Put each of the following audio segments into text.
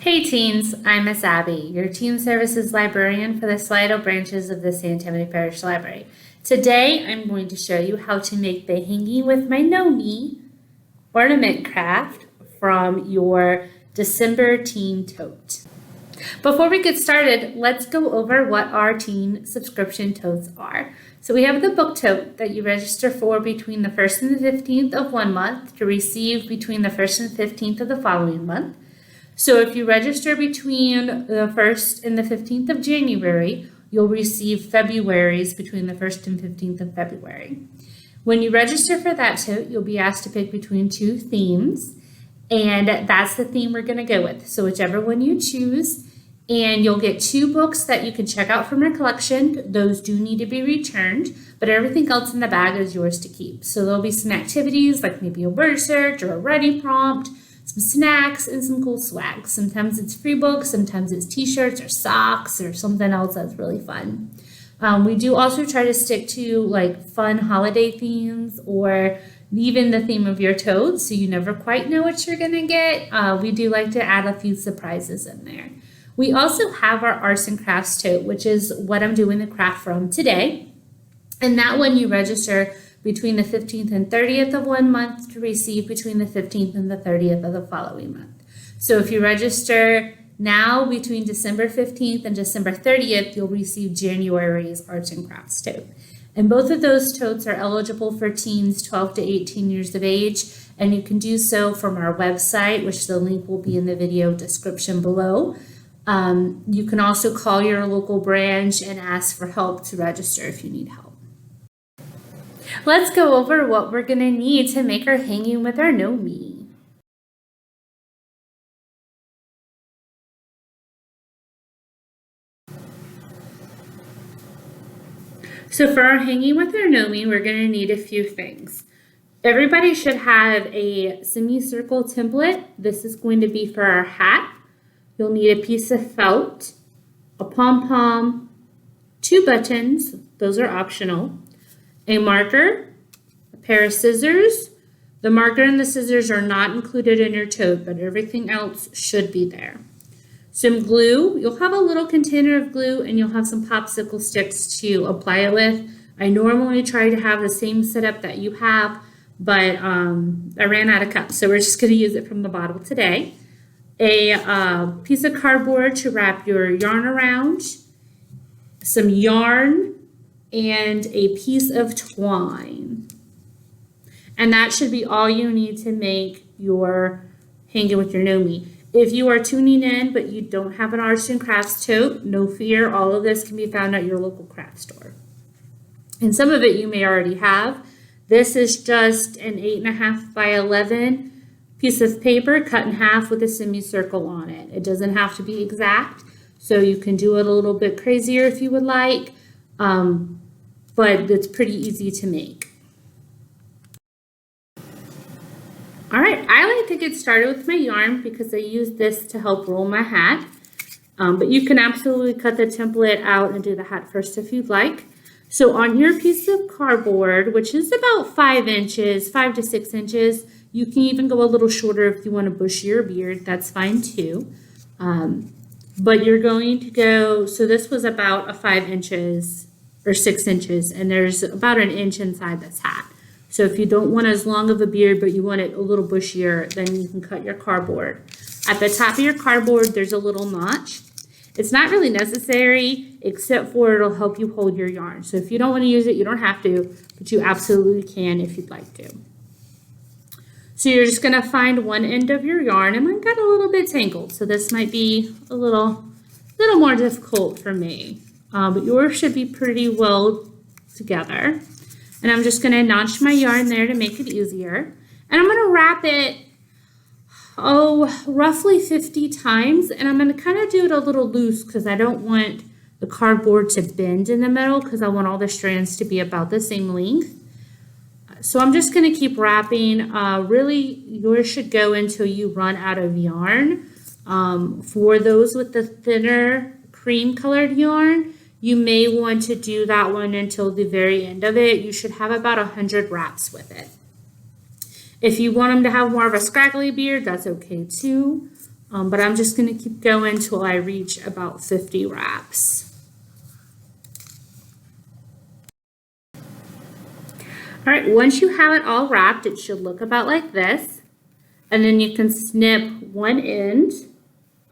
Hey teens, I'm Miss Abby, your Teen Services Librarian for the Slidell branches of the San Antonio Parish Library. Today I'm going to show you how to make the Hanging with My Gnomies Ornament craft from your December Teen Tote. Before we get started, let's go over what our teen subscription totes are. So we have the book tote that you register for between the 1st and the 15th of one month to receive between the 1st and 15th of the following month. So if you register between the 1st and the 15th of January, you'll receive February's between the 1st and 15th of February. When you register for that tote, you'll be asked to pick between two themes, and that's the theme we're going to go with. So whichever one you choose, and you'll get 2 books that you can check out from your collection. Those do need to be returned, but everything else in the bag is yours to keep. So there'll be some activities like maybe a word search or a writing prompt, some snacks, and some cool swag. Sometimes it's free books, sometimes it's t-shirts or socks or something else that's really fun. We do also try to stick to like fun holiday themes or even the theme of your tote, so you never quite know what you're gonna get. We do like to add a few surprises in there. We also have our arts and crafts tote, which is what I'm doing the craft from today. And that one you register between the 15th and 30th of one month to receive between the 15th and the 30th of the following month. So if you register now between December 15th and December 30th, you'll receive January's arts and crafts tote. And both of those totes are eligible for teens 12 to 18 years of age, and you can do so from our website, which the link will be in the video description below. You can also call your local branch and ask for help to register if you need help. Let's go over what we're going to need to make our Hanging with Our Gnomies. So for our Hanging with Our Gnomies, we're going to need a few things. Everybody should have a semicircle template. This is going to be for our hat. You'll need a piece of felt, a pom-pom, 2 buttons, those are optional, a marker, a pair of scissors. The marker and the scissors are not included in your tote, but everything else should be there. Some glue. You'll have a little container of glue and you'll have some popsicle sticks to apply it with. I normally try to have the same setup that you have, but I ran out of cups, so we're just going to use it from the bottle today. A piece of cardboard to wrap your yarn around, some yarn, and a piece of twine. And that should be all you need to make your Hanging with Your Gnomies. If you are tuning in but you don't have an arts and crafts tote, no fear, all of this can be found at your local craft store. And some of it you may already have. This is just an 8.5 by 11 piece of paper cut in half with a semicircle on it. It doesn't have to be exact, so you can do it a little bit crazier if you would like, but it's pretty easy to make. All right, I like to get started with my yarn because I use this to help roll my hat, but you can absolutely cut the template out and do the hat first if you'd like. So on your piece of cardboard, which is about 5 inches, 5 to 6 inches, you can even go a little shorter if you want to bushy your beard, that's fine too. But you're going to go, so this was about a 5 inches or 6 inches, and there's about an inch inside this hat. So if you don't want as long of a beard, but you want it a little bushier, then you can cut your cardboard. At the top of your cardboard, there's a little notch. It's not really necessary, except for it'll help you hold your yarn. So if you don't want to use it, you don't have to, but you absolutely can if you'd like to. So you're just going to find one end of your yarn, and mine got a little bit tangled, so this might be a little more difficult for me. But yours should be pretty well together. And I'm just going to notch my yarn there to make it easier. And I'm going to wrap it, roughly 50 times. And I'm going to kind of do it a little loose because I don't want the cardboard to bend in the middle because I want all the strands to be about the same length. So I'm just going to keep wrapping. Really, yours should go until you run out of yarn. For those with the thinner cream colored yarn, you may want to do that one until the very end of it. You should have about 100 wraps with it. If you want them to have more of a scraggly beard, that's okay too. But I'm just going to keep going till I reach about 50 wraps. All right, once you have it all wrapped, it should look about like this. And then you can snip one end.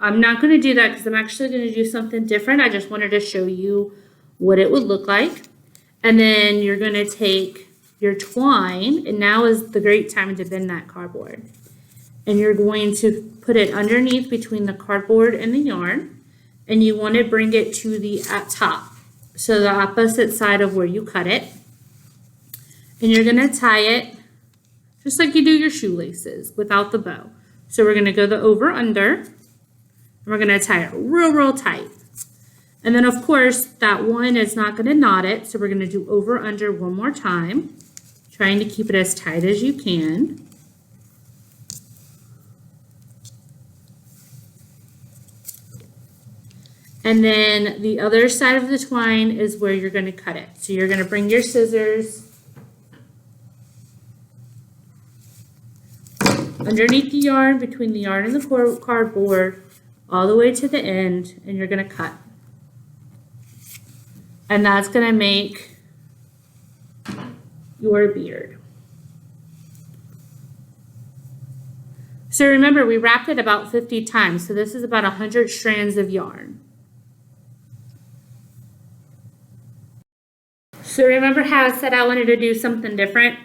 I'm not going to do that because I'm actually going to do something different. I just wanted to show you what it would look like. And then you're going to take your twine, and now is the great time to bend that cardboard. And you're going to put it underneath between the cardboard and the yarn, and you want to bring it to the top, so the opposite side of where you cut it. And you're going to tie it just like you do your shoelaces without the bow. So we're going to go the over under, and we're going to tie it real tight. And then of course that one is not going to knot it, so we're going to do over under one more time, trying to keep it as tight as you can. And then the other side of the twine is where you're going to cut it. So you're going to bring your scissors underneath the yarn, between the yarn and the cardboard, all the way to the end, and you're going to cut. And that's going to make your beard. So remember, we wrapped it about 50 times, so this is about 100 strands of yarn. So remember how I said I wanted to do something different?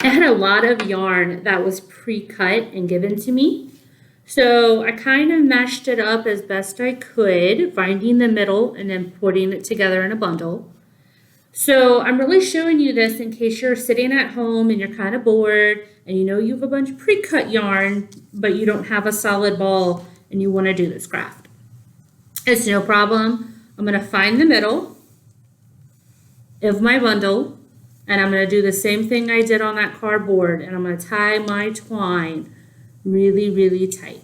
I had a lot of yarn that was pre-cut and given to me. So I kind of mashed it up as best I could, finding the middle and then putting it together in a bundle. So I'm really showing you this in case you're sitting at home and you're kind of bored and you know you have a bunch of pre-cut yarn, but you don't have a solid ball and you want to do this craft. It's no problem. I'm going to find the middle of my bundle, and I'm going to do the same thing I did on that cardboard, and I'm going to tie my twine really tight.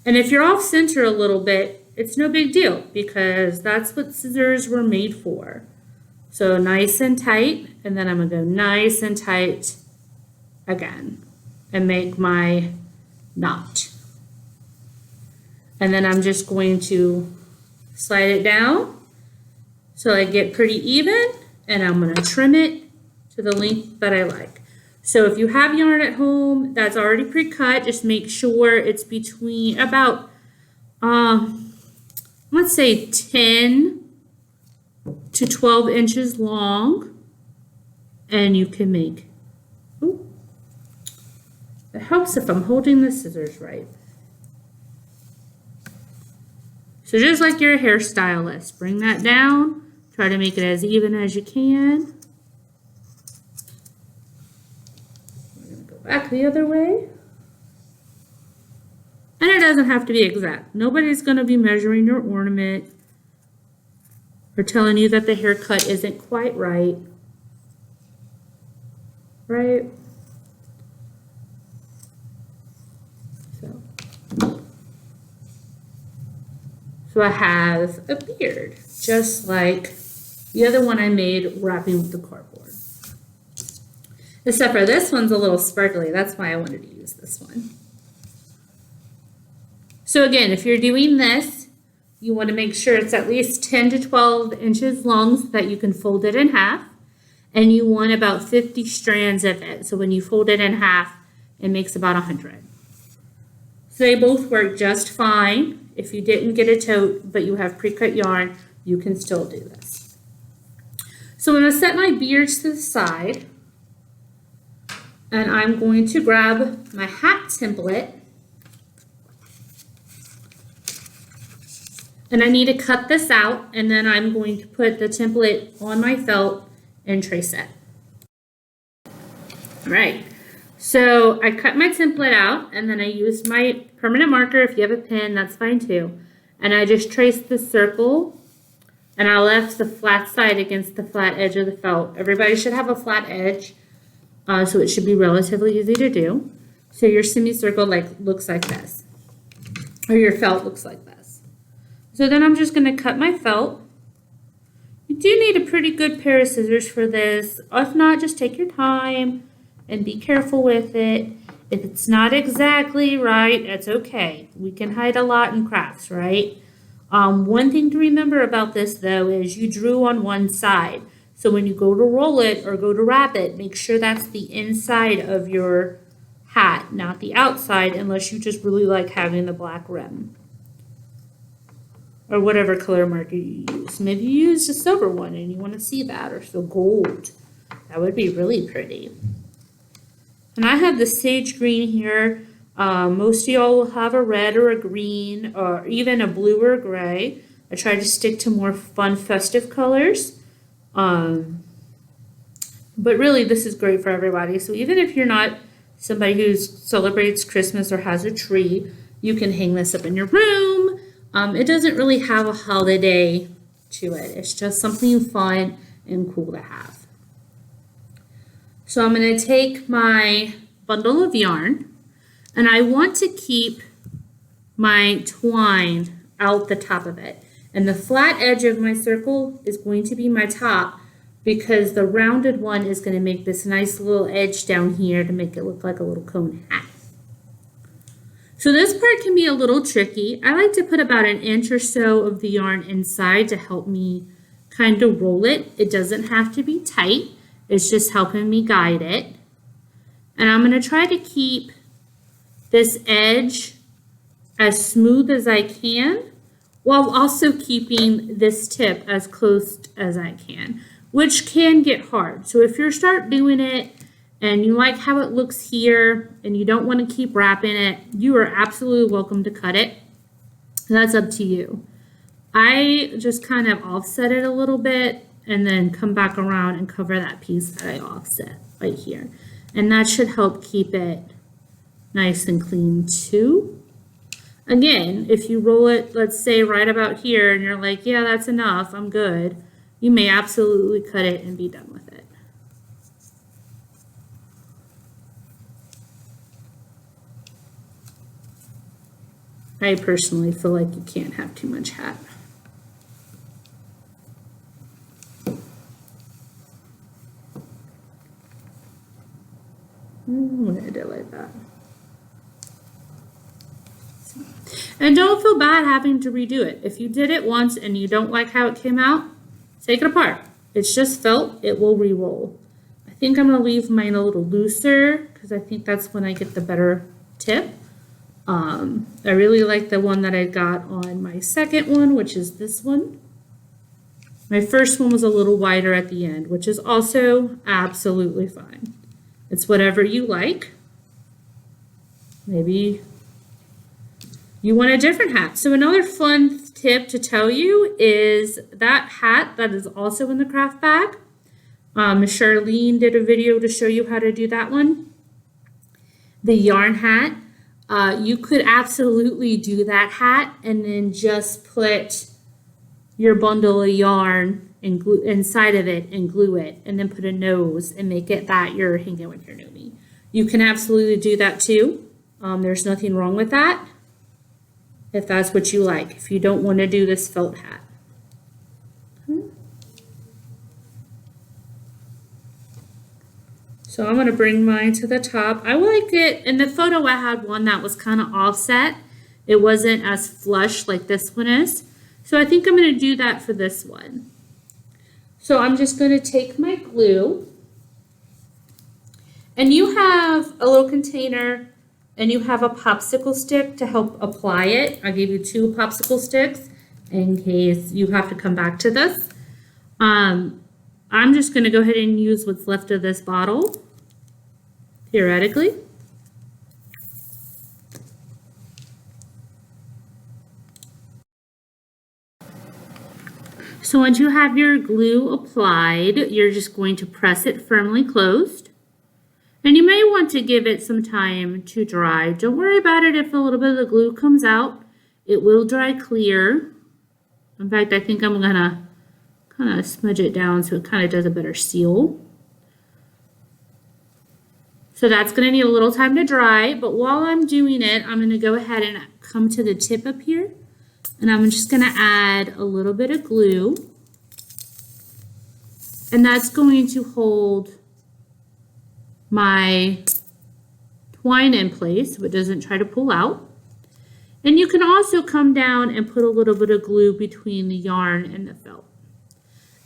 And if you're off center a little bit, it's no big deal because that's what scissors were made for. So nice and tight, and then I'm going to go nice and tight again and make my knot. And then I'm just going to slide it down so I get pretty even, and I'm going to trim it to the length that I like. So if you have yarn at home that's already pre-cut, just make sure it's between about, let's say 10 to 12 inches long, and you can make, ooh, it helps if I'm holding the scissors right. So just like you're a hairstylist, bring that down. Try to make it as even as you can. We're going to go back the other way. And it doesn't have to be exact. Nobody's going to be measuring your ornament or telling you that the haircut isn't quite right. Right? So I have a beard, just like the other one I made wrapping with the cardboard. Except for this one's a little sparkly. That's why I wanted to use this one. So again, if you're doing this, you want to make sure it's at least 10 to 12 inches long so that you can fold it in half. And you want about 50 strands of it. So when you fold it in half, it makes about 100. So they both work just fine. If you didn't get a tote, but you have pre-cut yarn, you can still do this. So I'm going to set my beards to the side, and I'm going to grab my hat template, and I need to cut this out, and then I'm going to put the template on my felt and trace it. All right, so I cut my template out, and then I used my permanent marker. If you have a pen, that's fine too. And I just traced the circle, and I left the flat side against the flat edge of the felt. Everybody should have a flat edge, so it should be relatively easy to do. So your semicircle looks like this, or your felt looks like this. So then I'm just going to cut my felt. You do need a pretty good pair of scissors for this. If not, just take your time and be careful with it. If it's not exactly right, that's okay. We can hide a lot in crafts, right? One thing to remember about this though is you drew on one side. So when you go to roll it or go to wrap it, make sure that's the inside of your hat, not the outside, unless you just really like having the black rim. Or whatever color marker you use. Maybe you use a silver one and you want to see that, or so gold. That would be really pretty. And I have the sage green here. Most of y'all will have a red or a green or even a blue or a gray. I try to stick to more fun festive colors. But really this is great for everybody. So even if you're not somebody who celebrates Christmas or has a tree, you can hang this up in your room. It doesn't really have a holiday to it. It's just something fun and cool to have. So I'm going to take my bundle of yarn and I want to keep my twine out the top of it. And the flat edge of my circle is going to be my top because the rounded one is going to make this nice little edge down here to make it look like a little cone hat. So this part can be a little tricky. I like to put about 1 inch or so of the yarn inside to help me kind of roll it. It doesn't have to be tight. It's just helping me guide it. And I'm going to try to keep this edge as smooth as I can while also keeping this tip as close as I can, which can get hard. So if you start doing it and you like how it looks here and you don't want to keep wrapping it, you are absolutely welcome to cut it. That's up to you. I just kind of offset it a little bit and then come back around and cover that piece that I offset right here. And that should help keep it nice and clean too. Again, if you roll it, let's say right about here and you're like, yeah, that's enough, I'm good, you may absolutely cut it and be done with it. I personally feel like you can't have too much hat. I'm gonna do it like that. And don't feel bad having to redo it. If you did it once and you don't like how it came out, take it apart. It's just felt, it will re-roll. I think I'm gonna leave mine a little looser because I think that's when I get the better tip. I really like the one that I got on my second one, which is this one. My first one was a little wider at the end, which is also absolutely fine. It's whatever you like. Maybe you want a different hat. So another fun tip to tell you is that hat that is also in the craft bag. Charlene did a video to show you how to do that one. The yarn hat. You could absolutely do that hat and then just put your bundle of yarn and glue inside of it and glue it and then put a nose and make it that you're hanging with your Gnomie. You can absolutely do that too. There's nothing wrong with that if that's what you like, if you don't want to do this felt hat. So I'm going to bring mine to the top. I like it. In the photo I had one that was kind of offset. It wasn't as flush like this one is. So I think I'm going to do that for this one. So I'm just going to take my glue. And you have a little container and you have a popsicle stick to help apply it. I gave you 2 popsicle sticks in case you have to come back to this. I'm just going to go ahead and use what's left of this bottle, theoretically. So once you have your glue applied, you're just going to press it firmly closed. And you may want to give it some time to dry. Don't worry about it if a little bit of the glue comes out. It will dry clear. In fact, I think I'm gonna kind of smudge it down so it kind of does a better seal. So that's gonna need a little time to dry, but while I'm doing it, I'm gonna go ahead and come to the tip up here, and I'm just gonna add a little bit of glue, and that's going to hold my twine in place so it doesn't try to pull out. And you can also come down and put a little bit of glue between the yarn and the felt.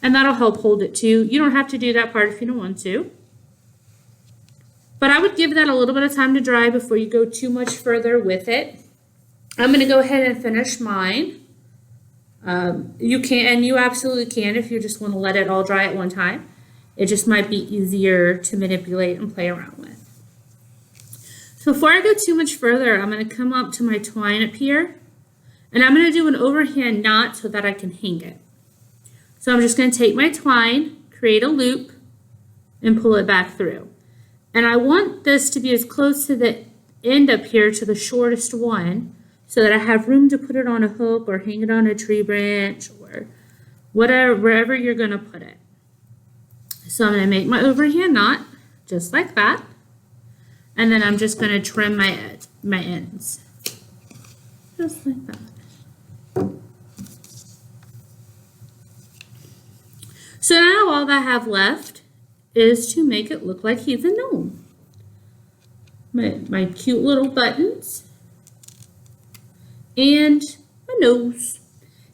And that'll help hold it too. You don't have to do that part if you don't want to. But I would give that a little bit of time to dry before you go too much further with it. I'm going to go ahead and finish mine. You can, and you absolutely can if you just want to let it all dry at one time. It just might be easier to manipulate and play around with. So before I go too much further, I'm going to come up to my twine up here, and I'm going to do an overhand knot so that I can hang it. So I'm just going to take my twine, create a loop, and pull it back through. And I want this to be as close to the end up here to the shortest one so that I have room to put it on a hook or hang it on a tree branch or whatever, wherever you're going to put it. So I'm going to make my overhand knot just like that. And then I'm just going to trim my ends. Just like that. So now all that I have left is to make it look like he's a gnome. My cute little buttons and my nose.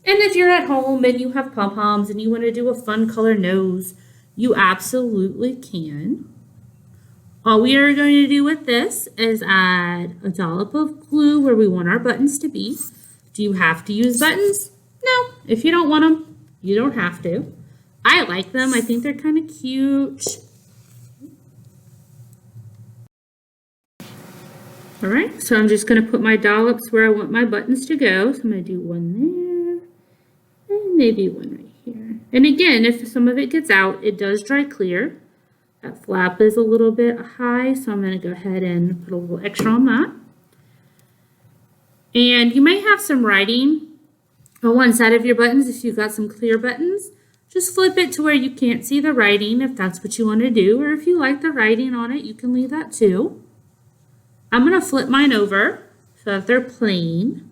And if you're at home and you have pom-poms and you want to do a fun color nose, you absolutely can. All we are going to do with this is add a dollop of glue where we want our buttons to be. Do you have to use buttons? No. If you don't want them, you don't have to. I like them. I think they're kind of cute. All right, so I'm just going to put my dollops where I want my buttons to go. So I'm going to do one there and maybe one right here. And again, if some of it gets out, it does dry clear. That flap is a little bit high, so I'm going to go ahead and put a little extra on that. And you may have some writing on one side of your buttons if you've got some clear buttons. Just flip it to where you can't see the writing if that's what you want to do, or if you like the writing on it, you can leave that too. I'm going to flip mine over so that they're plain.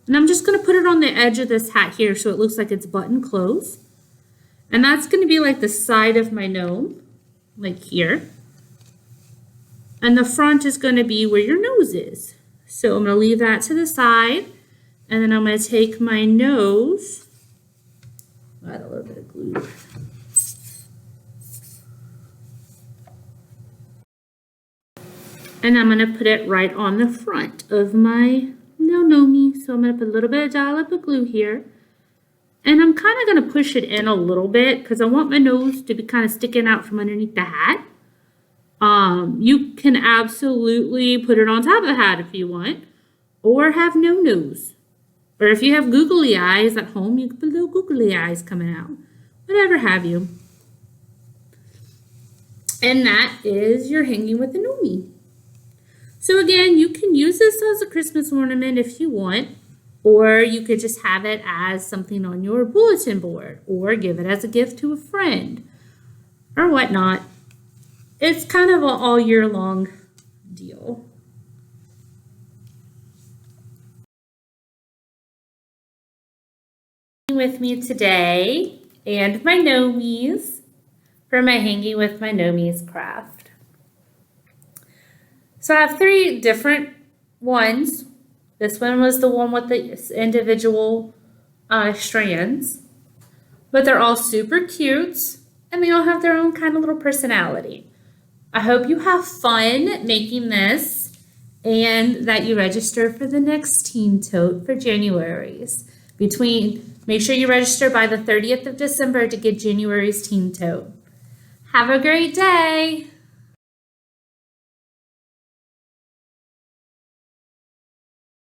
And I'm just going to put it on the edge of this hat here so it looks like it's button closed. And that's going to be like the side of my gnome, like here. And the front is going to be where your nose is. So I'm going to leave that to the side. And then I'm going to take my nose, add a little bit of glue. And I'm going to put it right on the front of my little gnome. So I'm going to put a little bit of dollop of glue here. And I'm kind of going to push it in a little bit because I want my nose to be kind of sticking out from underneath the hat. You can absolutely put it on top of the hat if you want, or have no nose. Or if you have googly eyes at home, you can put little googly eyes coming out. Whatever have you. And that is your hanging with the gnome. So again, you can use this as a Christmas ornament if you want, or you could just have it as something on your bulletin board, or give it as a gift to a friend, or whatnot. It's kind of an all year long deal. With me today, and my gnomies for my hanging with my gnomies craft. So I have 3 different ones. This one was the one with the individual strands, but they're all super cute and they all have their own kind of little personality. I hope you have fun making this and that you register for the next Teen Tote for January's. Make sure you register by the 30th of December to get January's Teen Tote. Have a great day.